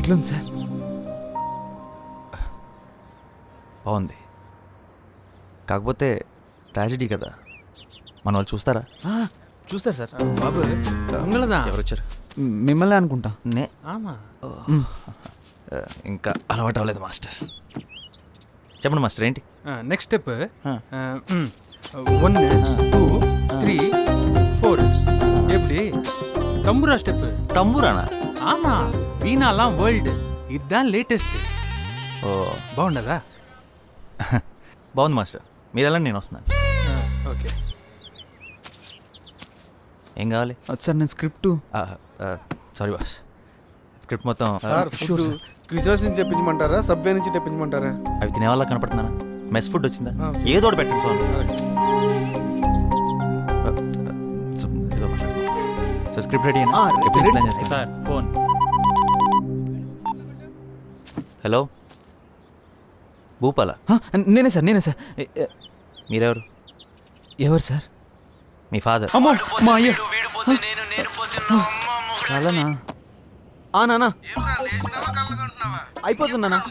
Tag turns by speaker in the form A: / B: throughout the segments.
A: ఎట్లుంది సార్?
B: బాగుంది, కాకపోతే ట్రాజెడీ కదా, మన వాళ్ళు చూస్తారా?
A: చూస్తారు సార్.
C: బాబు
B: ఎవరు వచ్చారు?
A: మిమ్మల్ని అనుకుంటా.
B: ఇంకా అలవాటు అవ్వలేదు మాస్టర్. చెప్పండి మాస్టర్, ఏంటి
C: నెక్స్ట్ స్టెప్? 1 2 3 4 எப்படி தம்புரா ஸ்டெப்.
B: తంబూరానా?
C: ஆமா, வீணாலாம் வேர்ல்డ్, இதுதான் లేటెస్ట్.
B: ఓ
C: బాగుండదా?
B: బాగుంది మాస్టర్, మీరు ఎలా, నేను వస్తున్నాను.
C: ఓకే,
B: ఏం కావాలి
A: సార్? నేను స్క్రిప్టు.
B: సారీ బాస్, స్క్రిప్ట్ మొత్తం
D: క్విజర్స్ నుంచి తెప్పించమంటారా, సబ్వే నుంచి తెప్పించమంటారా?
B: అవి తినేవాళ్ళ కనపడుతున్నానా? మెస్ ఫుడ్ వచ్చిందా? ఏదో ఒకటి పెట్టండి సార్. ఏదో మాట్లాడుతున్నాం సార్. స్క్రిప్ట్ రెడీ అయినా ఎప్పుడు ప్లాన్ చేస్తాను
C: సార్. ఫోన్.
B: హలో, భూపాల?
A: నేనే సార్, నేనే సార్.
B: మీరెవరు?
A: ఎవరు సార్?
B: మీ ఫాదర్.
A: అమ్మో, మా అయ్య. అలానా? నానా అయిపోతుందా? నన్ను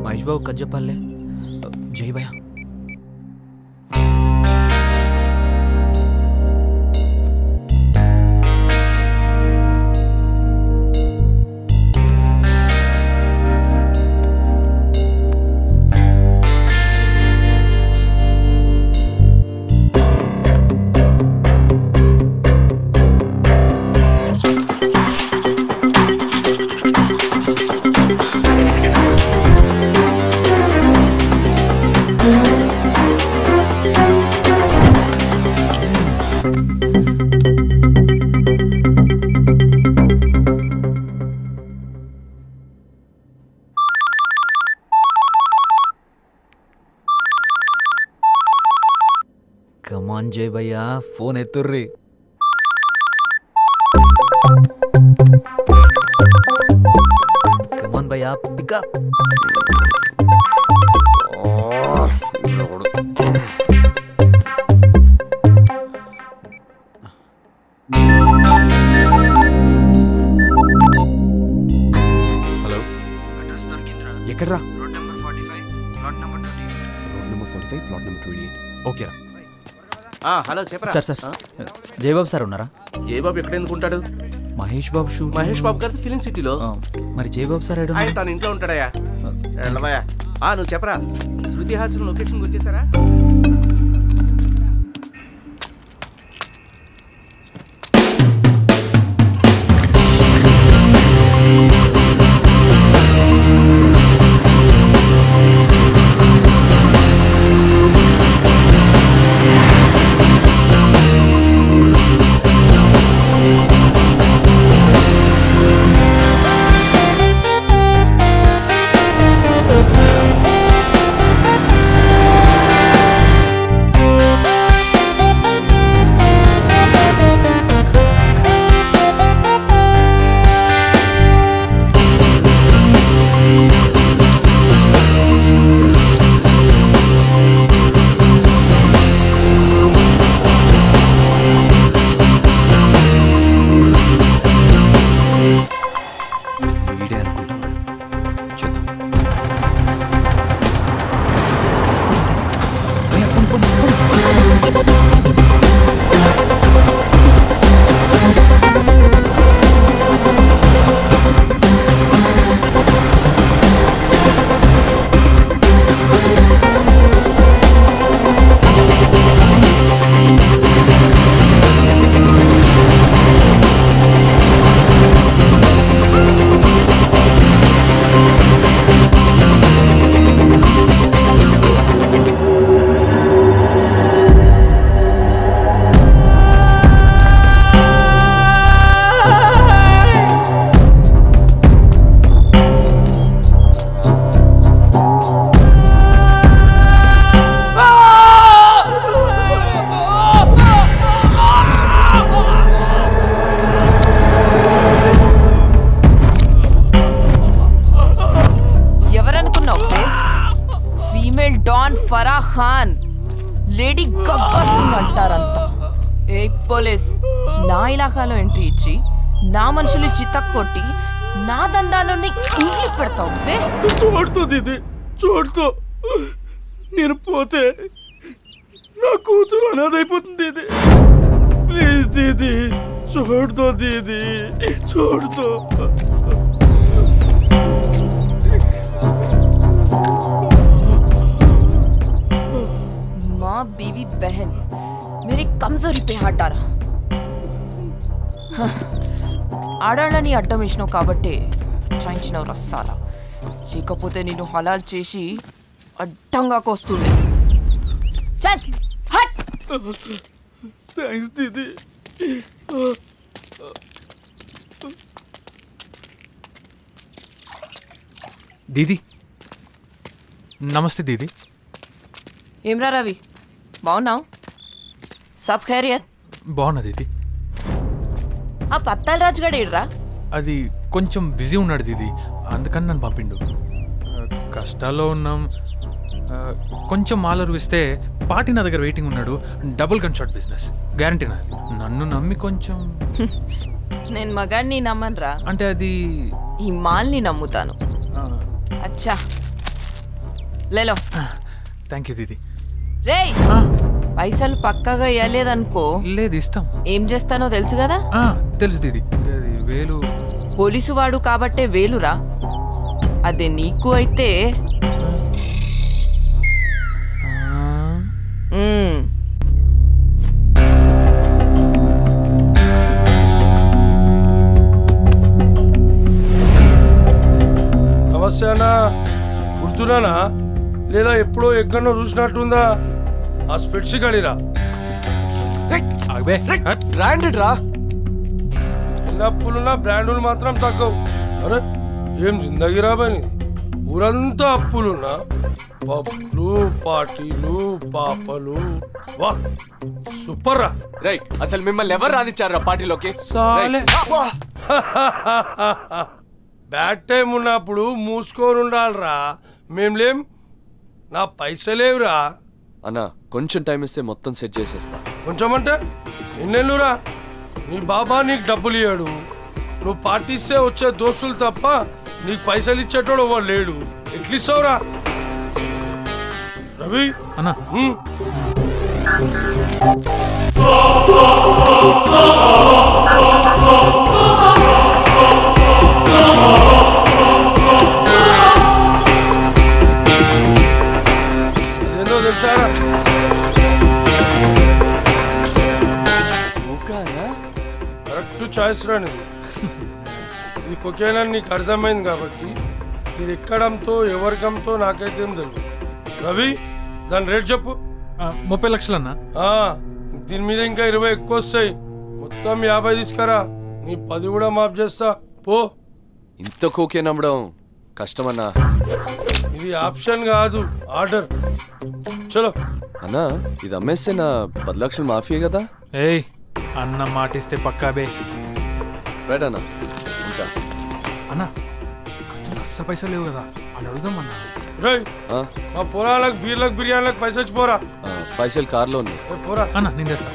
A: మహేష్ బాబు కథ చెప్పాలే. జై భయ్యా. కమాన్ జై భయ్యా, ఫోన్ ఎత్తుర్రి. కమాన్ భయ్యా, పికప్.
B: హలో,
E: అడ్రస్ దొరికిందిరా.
A: ఎక్కడ్రా?
E: Road number 45 plot number 28.
A: Road number 45 plot number 28. ఓకేరా.
D: హలో చెప్పరా.
A: సార్ సార్, జయబాబు సార్ ఉన్నారా?
D: జయబాబు ఎక్కడ ఎందుకుంటాడు?
A: మహేష్ బాబు షూ.
D: మహేష్ బాబు గారి ఫిలిం సిటీలో.
A: మరి జయబాబు సార్
D: ఆయన తన ఇంట్లో ఉంటాడయా. నువ్వు చెప్పరా, శృతి హాసన్ లొకేషన్కి వచ్చేసారా?
F: లేడీ గబ్బర్ సింగ్ అంటారంతా. ఏ పోలీస్, నా ఇలాకాలో ఎంట్రీ ఇచ్చి నా మనుషులు చితక్ కొట్టి నా దందాలోని ఇంగ్లీ పెడతావు.
G: చూడుతో దీది, చూడుతో. నేను పోతే నా కూతురు అనాథైపోతుంది దీది. ప్లీజ్ దీది, చూడుతో దీది, చూడుతో.
F: माँ बीवी बहन मेरी कमजोरी पे हाथ डाला. ఆడాళ్ళని అడ్డం వేసినావు కాబట్టే చాయించినావు రస్సాలా. లేకపోతే నేను హలాల్ చేసి అడ్డంగా కోస్తుండే. చల్ హట్.
G: థ్యాంక్స్ దీది.
C: దీది నమస్తే దీది.
F: ఏమ్రా రవి, బాగున్నావు? సబ్ ఖైరియత్?
C: బాగున్నా దీది.
F: ఆ పత్తాల రాజుగాడు ఏడ్రా?
C: అది కొంచెం బిజీ ఉన్నాడు దీది, అందుకని నన్ను పంపిండు. కష్టాల్లో ఉన్నాం, కొంచెం మాలరు ఇస్తే పార్టీ నా దగ్గర వెయిటింగ్ ఉన్నాడు. Double gun shot business guarantee నాది. నన్ను నమ్మి కొంచెం.
F: నేను మగాడిని నమ్మనురా.
C: అంటే అది
F: ఈ మాల్ని నమ్ముతాను. అచ్చా లేలో.
C: థ్యాంక్ యూ దీది.
F: రేయ్, పైసలు పక్కాగా ఇవ్వలేదనుకో.
C: లేదు, ఇస్తాం.
F: ఏం చేస్తానో తెలుసు కదా?
C: తెలుసు దీది. అది వేలు.
F: పోలీసు వాడు కాబట్టే వేలురా. అదే నీకు అయితే
G: నమస్తే అన్నా, గుర్తున్నానా లేదా ఎప్పుడో ఎక్కడో చూసినట్టుందా? ఆ స్పెట్స్ కడిరా.
B: బ్రాండెడ్ రా.
G: ఎన్ని అప్పులున్నా బ్రాండులు మాత్రం తక్కువ. అరే ఏం జిందగీ రాబని, ఊరంతా అప్పులున్నా పప్పులు, పార్టీలు, పాపలు. వా సూపర్ రా.
B: రైట్, అసలు మిమ్మల్ని ఎవరు రానిచ్చారా పార్టీలోకి?
G: బ్యాడ్ టైం ఉన్నప్పుడు మూసుకొని ఉండాలిరా. మేంలేం, నా పైసలేవురా.
B: అన్నా కొంచెం టైం ఇస్తే మొత్తం సెట్ చేసేస్తా.
G: కొంచెం అంటే ఎన్నెళ్ళురా? నీ బాబా నీకు డబ్బులు ఇయ్యాడు. నువ్వు పార్టీస్తే వచ్చే దోస్తులు తప్ప నీకు పైసలు ఇచ్చేటోడు వాడు లేడు. ఎట్లిస్తావురా రవి?
C: అన్నా
G: అదేందో తెలుసారా? కరెక్ట్ చాయిస్ రా నీది. ఇది కొకేనని నీకు అర్థమైంది కాబట్టి ఇది ఎక్కడంతో ఎవరికంతో నాకైతే ఏం తెలియదు. రవి, దాని రేట్ చెప్పు.
C: 30 లక్షలు అన్నా.
G: దీని మీద ఇంకా 20 ఎక్కువ వస్తాయి. మొత్తం 50 తీసుకురా. నీ 10 కూడా మాఫ్ చేస్తా పో.
B: ఇంత కోకే నమ్మడం కష్టమన్నా.
G: ఇది ఆప్షన్ కాదు, ఆర్డర్. చలో
B: అన్నా, ఇది అమ్మేస్తే నా 10 లక్షలు మాఫీ కదా?
C: ఏయ్, అన్న మాటిస్తే పక్కాబే.
B: రైట్ అన్నా, ఇంకా
C: అన్నా కొంచెం అస్సలు పైసలు లేవు కదా, అని అడుగుదాం అన్నా.
G: రేయ్, మా పొలాలకు బీర్లకు బిర్యానీలకు పైసలు పోరా.
B: పైసలు కార్లో ఉన్నాయి.
G: పోరా
C: అన్నా, నేను తెస్తా.